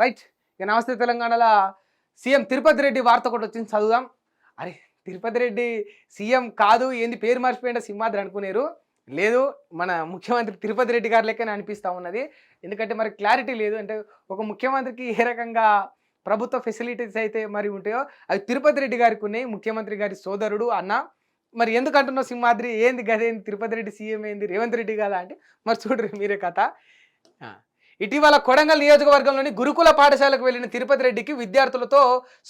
Right. ఇక నమస్తే తెలంగాణలో సీఎం తిరుపతి రెడ్డి వార్త ఒకటి వచ్చింది, చదువుదాం. అరే తిరుపతి రెడ్డి సీఎం కాదు, ఏంది పేరు మర్చిపోయిన సింహాద్రి అనుకునేరు. లేదు, మన ముఖ్యమంత్రి తిరుపతి రెడ్డి గారి లెక్కనే అనిపిస్తూ ఉన్నది. ఎందుకంటే మరి క్లారిటీ లేదు. అంటే ఒక ముఖ్యమంత్రికి ఏ రకంగా ప్రభుత్వ ఫెసిలిటీస్ అయితే మరి ఉంటాయో అవి తిరుపతి రెడ్డి గారికి ఉన్నాయి. ముఖ్యమంత్రి గారి సోదరుడు అన్న. మరి ఎందుకు అంటున్నావు సింహాద్రి, ఏంది గదేంది, తిరుపతి రెడ్డి సీఎం ఏంది, రేవంత్ రెడ్డి కదా అంటే మరి చూడరు మీరే కథ. ఇటీవల కొడంగల్ నియోజకవర్గంలోని గురుకుల పాఠశాలకు వెళ్లిన తిరుపతి రెడ్డికి విద్యార్థులతో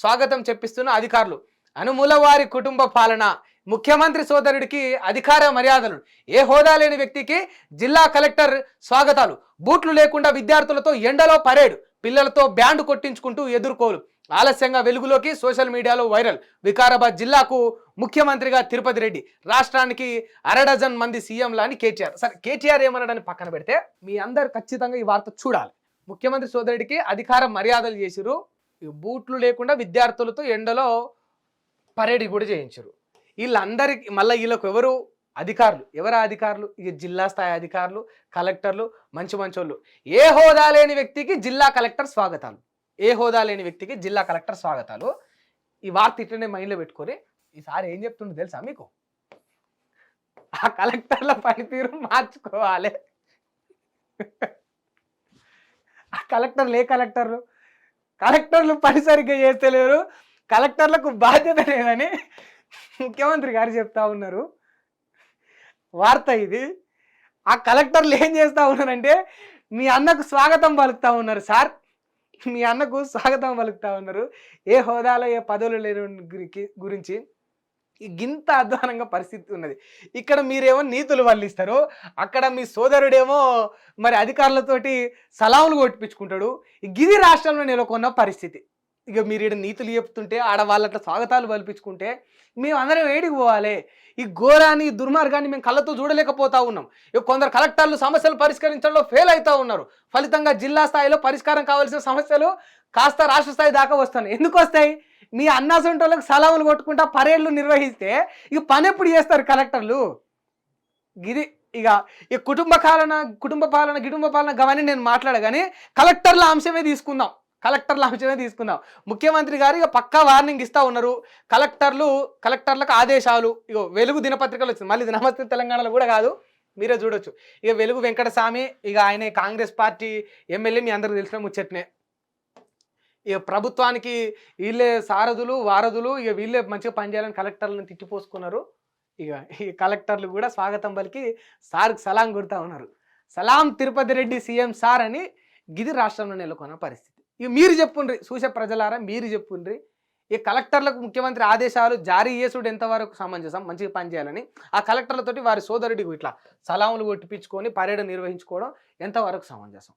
స్వాగతం చెప్పిస్తున్న అధికారులు. అనుమూల వారి కుటుంబ పాలన, ముఖ్యమంత్రి సోదరుడికి అధికార మర్యాదలు, ఏ హోదా లేని వ్యక్తికి జిల్లా కలెక్టర్ స్వాగతాలు, బూట్లు లేకుండా విద్యార్థులతో ఎండలో పరేడ్, పిల్లలతో బ్యాండ్ కొట్టించుకుంటూ ఎదుర్కోలు. ఆలస్యంగా వెలుగులోకి, సోషల్ మీడియాలో వైరల్. వికారాబాద్ జిల్లాకు ముఖ్యమంత్రిగా తిరుపతి రెడ్డి, రాష్ట్రానికి 1/2 మంది సీఎంలా అని కేటీఆర్. సరే కేటీఆర్ ఏమన్నాడని పక్కన పెడితే మీ అందరు ఖచ్చితంగా ఈ వార్త చూడాలి. ముఖ్యమంత్రి సోదరుడికి అధికార మర్యాదలు చేసిరు, బూట్లు లేకుండా విద్యార్థులతో ఎండలో పరేడ్ కూడా చేయించారు. వీళ్ళందరికీ మళ్ళీ వీళ్ళకు ఎవరు అధికారులు, ఎవరా అధికారులు? ఇక జిల్లా స్థాయి అధికారులు, కలెక్టర్లు, మంచి మంచోళ్ళు. ఏ హోదా లేని వ్యక్తికి జిల్లా కలెక్టర్ స్వాగతాలు, ఏ హోదా లేని వ్యక్తికి జిల్లా కలెక్టర్ స్వాగతాలు. ఈ వార్త ఇట్లనే మైండ్లో పెట్టుకొని ఈసారి ఏం చెప్తుండో తెలుసా మీకు? ఆ కలెక్టర్ల పనితీరు మార్చుకోవాలి. ఆ కలెక్టర్లు కలెక్టర్లు పని సరిగ్గా చేస్తలేరు, కలెక్టర్లకు బాధ్యత లేదని ముఖ్యమంత్రి గారు చెప్తా ఉన్నారు. వార్త ఇది. ఆ కలెక్టర్లు ఏం చేస్తూ ఉన్నారంటే మీ అన్నకు స్వాగతం పలుకుతూ ఉన్నారు. సార్ మీ అన్నకు స్వాగతం పలుకుతూ ఉన్నారు. ఏ హోదాలో ఏ పదవులు లేని గురించి గింత అధ్వానంగా పరిస్థితి ఉన్నది. ఇక్కడ మీరేమో నీతులు వల్లిస్తారు, అక్కడ మీ సోదరుడేమో మరి అధికారులతోటి సలాములు కొట్టిపించుకుంటాడు. గిది రాష్ట్రంలో నెలకొన్న పరిస్థితి. ఇక మీరు ఇక్కడ నీతులు చెప్తుంటే ఆడవాళ్ళట్ల స్వాగతాలు పలిపించుకుంటే మేము అందరం ఏడికి పోవాలి? ఈ ఘోరాన్ని, దుర్మార్గాన్ని మేము కళ్ళతో చూడలేకపోతా ఉన్నాం. ఇక కొందరు కలెక్టర్లు సమస్యలు పరిష్కరించడంలో ఫెయిల్ అవుతూ ఉన్నారు. ఫలితంగా జిల్లా స్థాయిలో పరిష్కారం కావాల్సిన సమస్యలు కాస్త రాష్ట్ర స్థాయి దాకా వస్తున్నాయి. ఎందుకు వస్తాయి? మీ అన్నాసొంటోళ్ళకి సలాములు కొట్టుకుంటా పరేడ్లు నిర్వహిస్తే ఇక పని ఎప్పుడు చేస్తారు కలెక్టర్లు? ఇది ఇక కుటుంబ పాలన గవని నేను మాట్లాడ, కానీ కలెక్టర్ల అంశమే తీసుకుందాం. ముఖ్యమంత్రి గారు ఇక పక్కా వార్నింగ్ ఇస్తూ ఉన్నారు. కలెక్టర్లకు ఆదేశాలు. ఇక వెలుగు దినపత్రికలు వచ్చింది, మళ్ళీ ఇది నమస్తే తెలంగాణలో కూడా కాదు, మీరే చూడొచ్చు. ఇక వెలుగు వెంకటస్వామి, ఇక ఆయన కాంగ్రెస్ పార్టీ ఎమ్మెల్యే, మీ అందరికి తెలిసిన ముచ్చట్నే. ఇక ప్రభుత్వానికి వీళ్ళే సారథులు వారధులు, ఇక వీళ్ళే మంచిగా పనిచేయాలని కలెక్టర్లను తిట్టిపోసుకున్నారు. ఇక ఈ కలెక్టర్లు కూడా స్వాగతం పలికి సార్కి సలాం కొడుతూ ఉన్నారు. సలాం తిరుపతి రెడ్డి సీఎం సార్ అని. గిది రాష్ట్రంలో నెలకొన్న పరిస్థితి. ఇక మీరు చెప్పుండ్రి, చూసే ప్రజలారా మీరు చెప్పుండ్రి, ఈ కలెక్టర్లకు ముఖ్యమంత్రి ఆదేశాలు జారీ చేసుడు ఎంతవరకు సమంజసం, మంచిగా పనిచేయాలని. ఆ కలెక్టర్లతోటి వారి సోదరుడికి ఇట్లా సలాములు కొట్టిపించుకొని పర్యటన నిర్వహించుకోవడం ఎంతవరకు సమంజసం?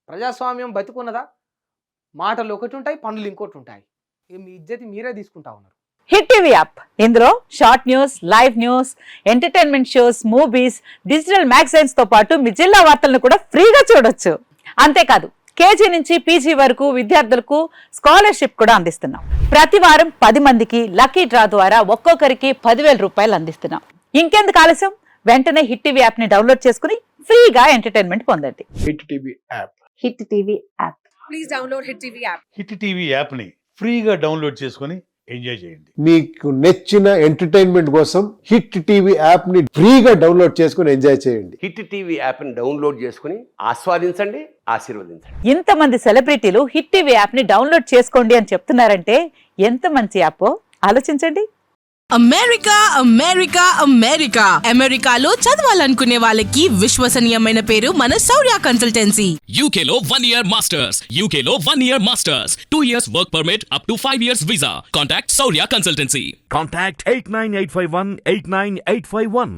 ప్రజాస్వామ్యం బతికున్నదా? మాటలు ఒకటి ఉంటాయి, పనులు ఇంకోటి ఉంటాయి. ఇక మీ ఇజ్జతి మీరే తీసుకుంటా ఉన్నారు. హిట్ టీవీ యాప్, ఇందులో short news, live news, entertainment shows, movies, digital magazines తో పాటు మీ జిల్లా వార్తలను కూడా ఫ్రీగా చూడొచ్చు. అంతేకాదు కేజీ నుంచి పీజీ వరకు విద్యార్థులకు స్కాలర్షిప్ కూడా అందిస్తున్నాం. ప్రతి వారం 10 మందికి లక్కీ డ్రా ద్వారా ఒక్కొక్కరికి 10,000 రూపాయలు అందిస్తున్నాం. ఇంకెందుకు ఆలస్యం, వెంటనే హిట్ టీవీ యాప్ ని డౌన్లోడ్ చేసుకుని ఫ్రీగా ఎంటర్టైన్మెంట్ పొందండి. Hit TV app. Hit TV app. Please download hit TV app. Hit TV app ని ఫ్రీగా డౌన్లోడ్ చేసుకుని ఎంజాయ్ చేయండి. మీకు నచ్చిన ఎంటర్టైన్మెంట్ కోసం హిట్ టీవీ యాప్ ని ఫ్రీగా డౌన్లోడ్ చేసుకుని ఎంజాయ్ చేయండి. హిట్ టీవీ యాప్ ని డౌన్లోడ్ చేసుకుని ఆస్వాదించండి, ఆశీర్వదించండి. ఇంతమంది సెలబ్రిటీలు హిట్ టీవీ యాప్ ని డౌన్లోడ్ చేసుకోండి అని చెప్తున్నారంటే ఎంత మంచి యాప్ ఆలోచించండి. అమెరికాలో చదవాలనుకునే వాళ్ళకి విశ్వసనీయమైన పేరు మన శౌర్య కన్సల్టెన్సీ. UK లో 1 year masters, 2 years work permit up to 5 years visa. Contact Saurya Consultancy. Contact 89851 89851.